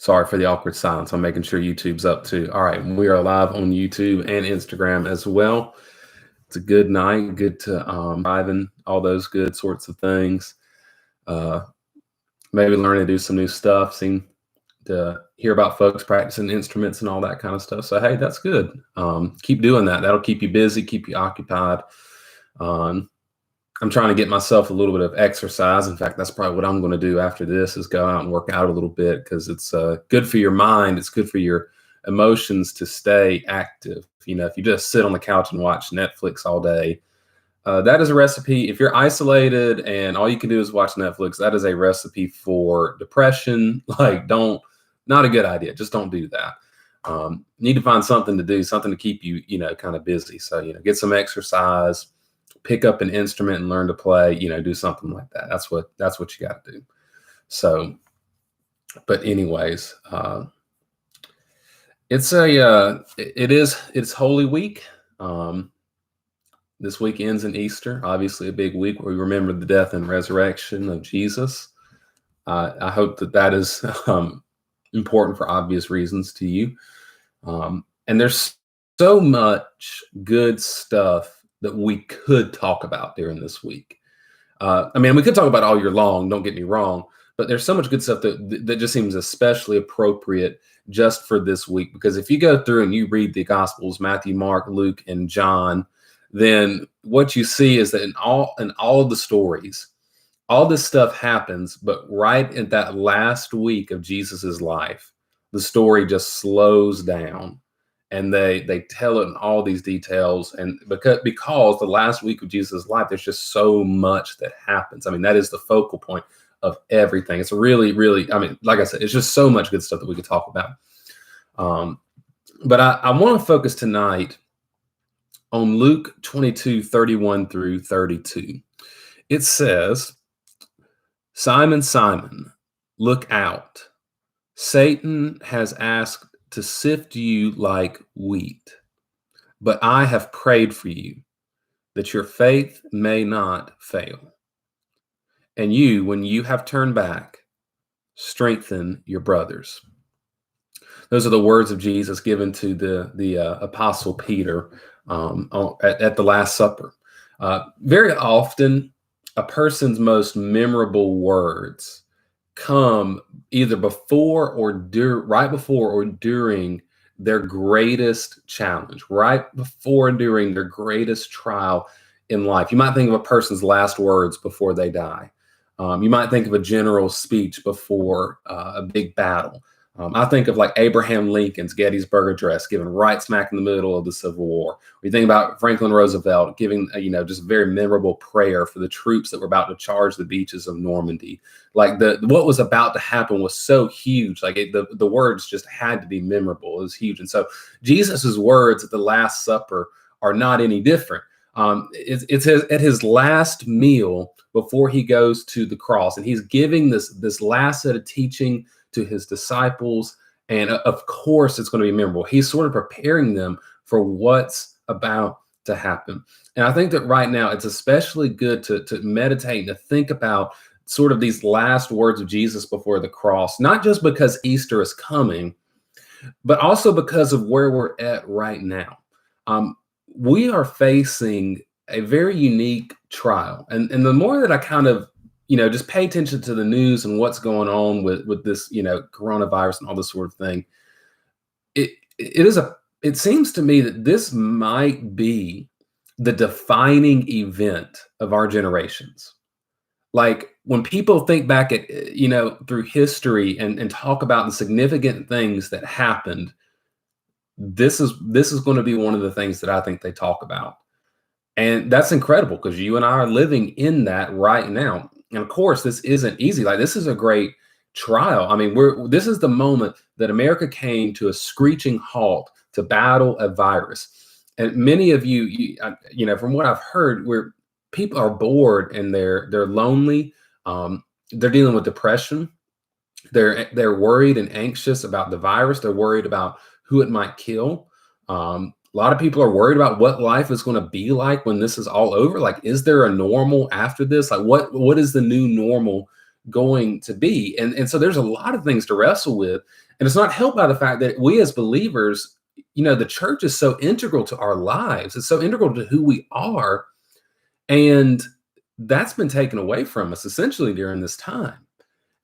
Sorry for the awkward silence. I'm making sure YouTube's up too. All right, we are live on YouTube and Instagram as well. It's a good night, good to driving, all those good sorts of things. Maybe learn to do some new stuff, seem to hear about folks practicing instruments and all that kind of stuff. So, hey, that's good. Keep doing that. That'll keep you busy, keep you occupied. I'm trying to get myself a little bit of exercise. In fact, that's probably what I'm going to do after this is go out and work out a little bit because it's good for your mind. It's good for your emotions to stay active. You know, if you just sit on the couch and watch Netflix all day, that is a recipe. If you're isolated and all you can do is watch Netflix, that is a recipe for depression. Like, not a good idea. Just don't do that. You need to find something to do, something to keep you, kind of busy. So, get some exercise, pick up an instrument and learn to play, do something like that. That's what you got to do. So, but anyways, it's Holy Week. This week ends in Easter, obviously a big week where we remember the death and resurrection of Jesus. I hope that is important for obvious reasons to you. And there's so much good stuff that we could talk about during this week. We could talk about all year long, don't get me wrong, but there's so much good stuff that just seems especially appropriate just for this week. Because if you go through and you read the Gospels, Matthew, Mark, Luke, and John, then what you see is that in all of the stories, all this stuff happens, but right in that last week of Jesus's life, the story just slows down. And they tell it in all these details. And because the last week of Jesus' life, there's just so much that happens. I mean, that is the focal point of everything. It's really, really, like I said, it's just so much good stuff that we could talk about. But I want to focus tonight on Luke 22:31-32. It says, "Simon, Simon, look out. Satan has asked to sift you like wheat, but I have prayed for you that your faith may not fail. And you, when you have turned back, strengthen your brothers." Those are the words of Jesus given to the Apostle Peter at the Last Supper. Very often, a person's most memorable words come either before or right before or during their greatest challenge, right before and during their greatest trial in life. You might think of a person's last words before they die. You might think of a general's speech before a big battle. I think of like Abraham Lincoln's Gettysburg Address given right smack in the middle of the Civil War. We think about Franklin Roosevelt giving, just a very memorable prayer for the troops that were about to charge the beaches of Normandy. Like what was about to happen was so huge. Like the words just had to be memorable. It was huge. And so Jesus's words at the Last Supper are not any different. It's at his last meal before he goes to the cross, and he's giving this last set of teaching to his disciples. And of course, it's going to be memorable. He's sort of preparing them for what's about to happen. And I think that right now, it's especially good to meditate and to think about sort of these last words of Jesus before the cross, not just because Easter is coming, but also because of where we're at right now. We are facing a very unique trial. And the more that I kind of just pay attention to the news and what's going on with this, coronavirus and all this sort of thing. It seems to me that this might be the defining event of our generations. Like when people think back at, through history and talk about the significant things that happened, this is going to be one of the things that I think they talk about. And that's incredible because you and I are living in that right now. And of course, this isn't easy. Like this is a great trial. This is the moment that America came to a screeching halt to battle a virus. And many of you, from what I've heard, where people are bored and they're lonely, they're dealing with depression. They're worried and anxious about the virus. They're worried about who it might kill. A lot of people are worried about what life is going to be like when this is all over. Like, is there a normal after this? Like, what is the new normal going to be? And so there's a lot of things to wrestle with. And it's not helped by the fact that we as believers, the church is so integral to our lives. It's so integral to who we are. And that's been taken away from us essentially during this time.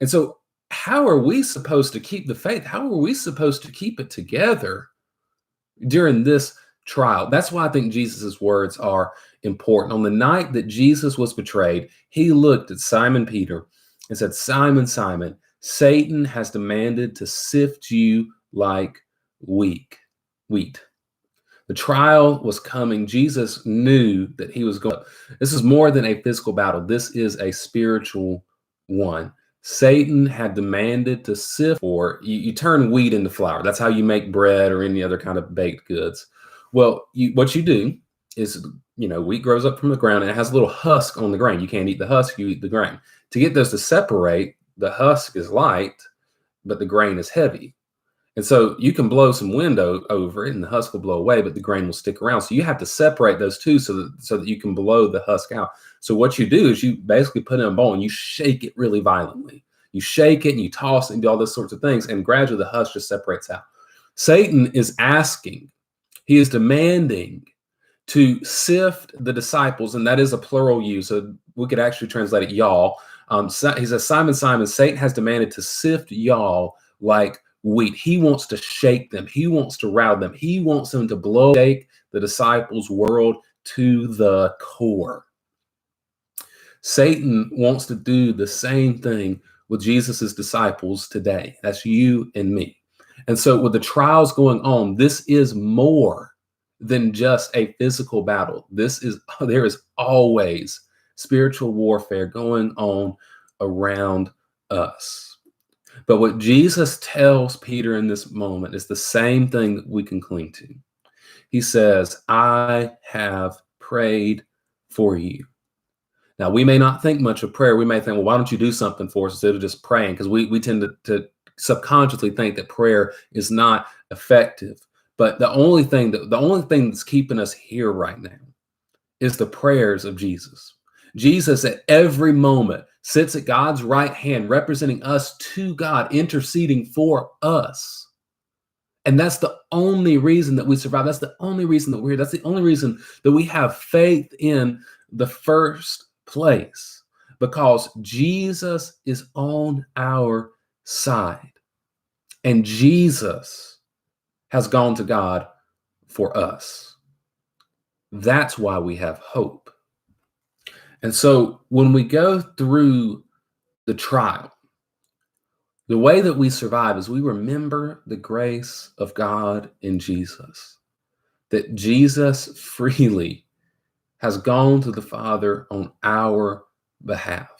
And so how are we supposed to keep the faith? How are we supposed to keep it together during this trial? That's why I think Jesus's words are important. On the night that Jesus was betrayed, he looked at Simon Peter and said, "Simon, Simon, Satan has demanded to sift you like wheat. The trial was coming. Jesus knew that he was going. This is more than a physical battle. This is a spiritual one. Satan had demanded to sift for you turn wheat into flour. That's how you make bread or any other kind of baked goods. Well, what you do is, wheat grows up from the ground and it has a little husk on the grain. You can't eat the husk, you eat the grain. To get those to separate, the husk is light, but the grain is heavy. And so you can blow some wind over it and the husk will blow away, but the grain will stick around. So you have to separate those two so that you can blow the husk out. So what you do is you basically put it in a bowl and you shake it really violently. You shake it and you toss it and do all those sorts of things, and gradually the husk just separates out. Satan is asking, he is demanding to sift the disciples, and that is a plural use. So we could actually translate it y'all. He says, "Simon, Simon, Satan has demanded to sift y'all like wheat." He wants to shake them. He wants to rout them. He wants them to shake the disciples' world to the core. Satan wants to do the same thing with Jesus's disciples today. That's you and me. And so with the trials going on, this is more than just a physical battle. There is always spiritual warfare going on around us. But what Jesus tells Peter in this moment is the same thing that we can cling to. He says, "I have prayed for you." Now, we may not think much of prayer. We may think, well, why don't you do something for us instead of just praying? Because we tend to subconsciously think that prayer is not effective. But the only thing that's keeping us here right now is the prayers of Jesus. Jesus at every moment sits at God's right hand, representing us to God, interceding for us. And that's the only reason that we survive. That's the only reason that we're here. That's the only reason that we have faith in the first place, because Jesus is on our side. And Jesus has gone to God for us. That's why we have hope. And so when we go through the trial, the way that we survive is we remember the grace of God in Jesus, that Jesus freely has gone to the Father on our behalf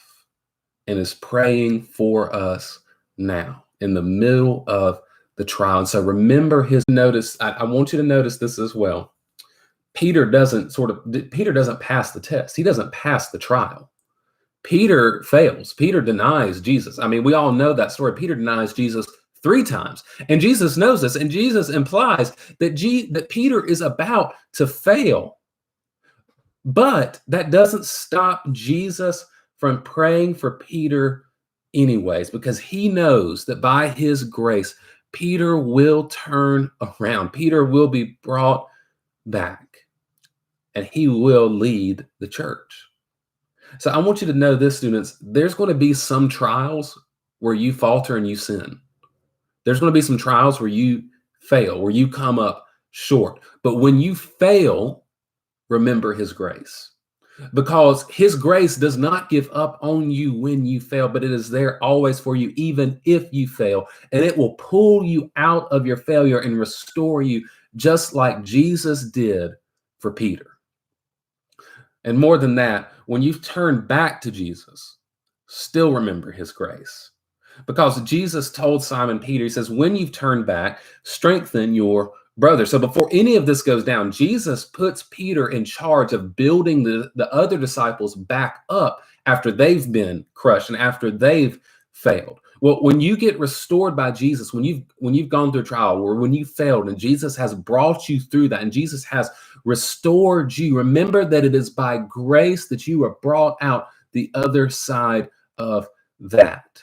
and is praying for us now in the middle of the trial. And so remember I want you to notice this as well. Peter doesn't pass the test. He doesn't pass the trial. Peter fails. Peter denies Jesus. I mean, we all know that story. Peter denies Jesus 3 times. And Jesus knows this. And Jesus implies that Peter is about to fail. But that doesn't stop Jesus from praying for Peter anyways, because he knows that by his grace, Peter will turn around. Peter will be brought back, and he will lead the church. So I want you to know this, students. There's going to be some trials where you falter and you sin. There's going to be some trials where you fail, where you come up short. But when you fail, remember his grace, because his grace does not give up on you when you fail, but it is there always for you, even if you fail, and it will pull you out of your failure and restore you, just like Jesus did for Peter. And more than that, when you've turned back to Jesus, still remember his grace, because Jesus told Simon Peter, he says, when you've turned back, strengthen your brother. So before any of this goes down, Jesus puts Peter in charge of building the other disciples back up after they've been crushed and after they've failed. Well, when you get restored by Jesus, when you've gone through a trial, or when you failed and Jesus has brought you through that and Jesus has restored you, remember that it is by grace that you are brought out the other side of that.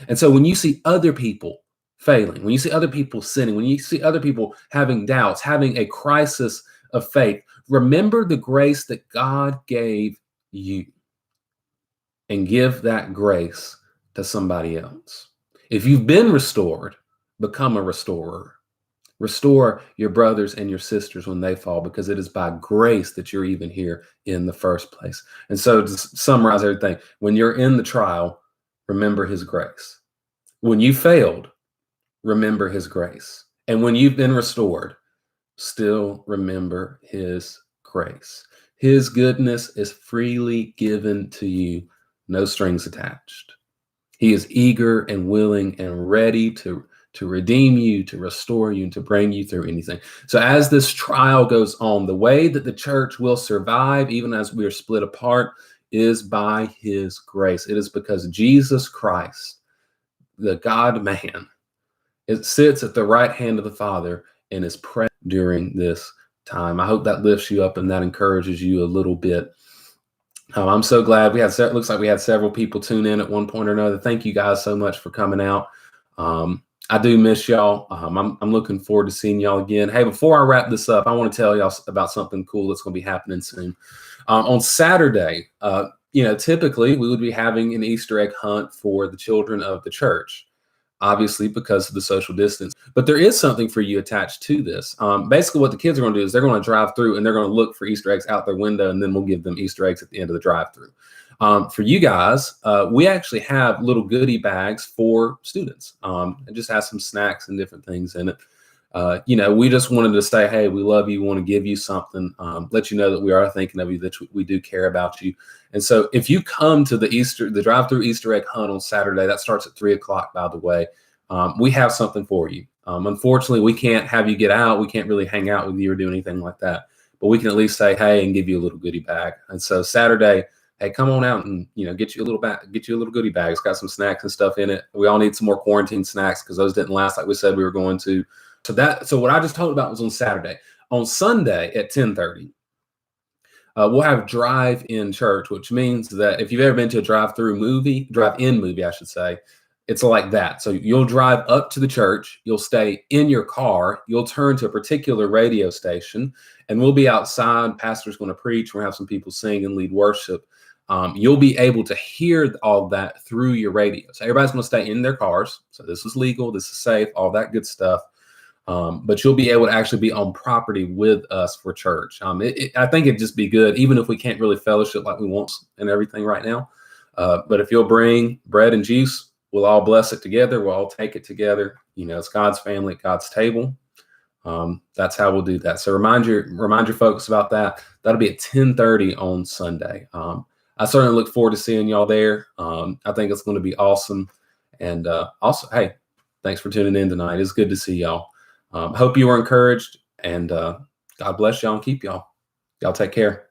And so when you see other people failing, when you see other people sinning, when you see other people having doubts, having a crisis of faith, remember the grace that God gave you and give that grace to somebody else. If you've been restored, become a restorer. Restore your brothers and your sisters when they fall, because it is by grace that you're even here in the first place. And so, to summarize everything, when you're in the trial, remember his grace. When you failed, remember his grace. And when you've been restored, still remember his grace. His goodness is freely given to you, no strings attached. He is eager and willing and ready to redeem you, to restore you, and to bring you through anything. So as this trial goes on, the way that the church will survive, even as we are split apart, is by his grace. It is because Jesus Christ, the God-man, it sits at the right hand of the Father and is present during this time. I hope that lifts you up and that encourages you a little bit. I'm so glad looks like we had several people tune in at one point or another. Thank you guys so much for coming out. I do miss y'all. I'm looking forward to seeing y'all again. Hey, before I wrap this up, I want to tell y'all about something cool that's going to be happening soon. On Saturday, typically we would be having an Easter egg hunt for the children of the church, obviously because of the social distance. But there is something for you attached to this. Basically, what the kids are going to do is they're going to drive through and they're going to look for Easter eggs out their window, and then we'll give them Easter eggs at the end of the drive-through. For you guys, we actually have little goodie bags for students. It just has some snacks and different things in it. We just wanted to say, hey, we love you, want to give you something, let you know that we are thinking of you, that we do care about you. And so if you come to the drive-through Easter egg hunt on Saturday, that starts at 3:00, by the way, we have something for you. Unfortunately, we can't have you get out. We can't really hang out with you or do anything like that, but we can at least say, hey, and give you a little goodie bag. And so Saturday, hey, come on out and get you a little goodie bag. It's got some snacks and stuff in it. We all need some more quarantine snacks because those didn't last like we said we were going to. So what I just talked about was on Saturday. On Sunday at 10:30, we'll have drive-in church, which means that if you've ever been to a drive-in movie, I should say, it's like that. So you'll drive up to the church, you'll stay in your car, you'll turn to a particular radio station, and we'll be outside. Pastor's going to preach. We'll have some people sing and lead worship. You'll be able to hear all that through your radio. So everybody's going to stay in their cars. So this is legal, this is safe, all that good stuff. But you'll be able to actually be on property with us for church. I think it'd just be good, even if we can't really fellowship like we want and everything right now. But if you'll bring bread and juice, we'll all bless it together. We'll all take it together. It's God's family at God's table. That's how we'll do that. So remind your folks about that. That'll be at 10:30 on Sunday. I certainly look forward to seeing y'all there. I think it's going to be awesome. And also, hey, thanks for tuning in tonight. It's good to see y'all. Hope you were encouraged, and God bless y'all and keep y'all. Y'all take care.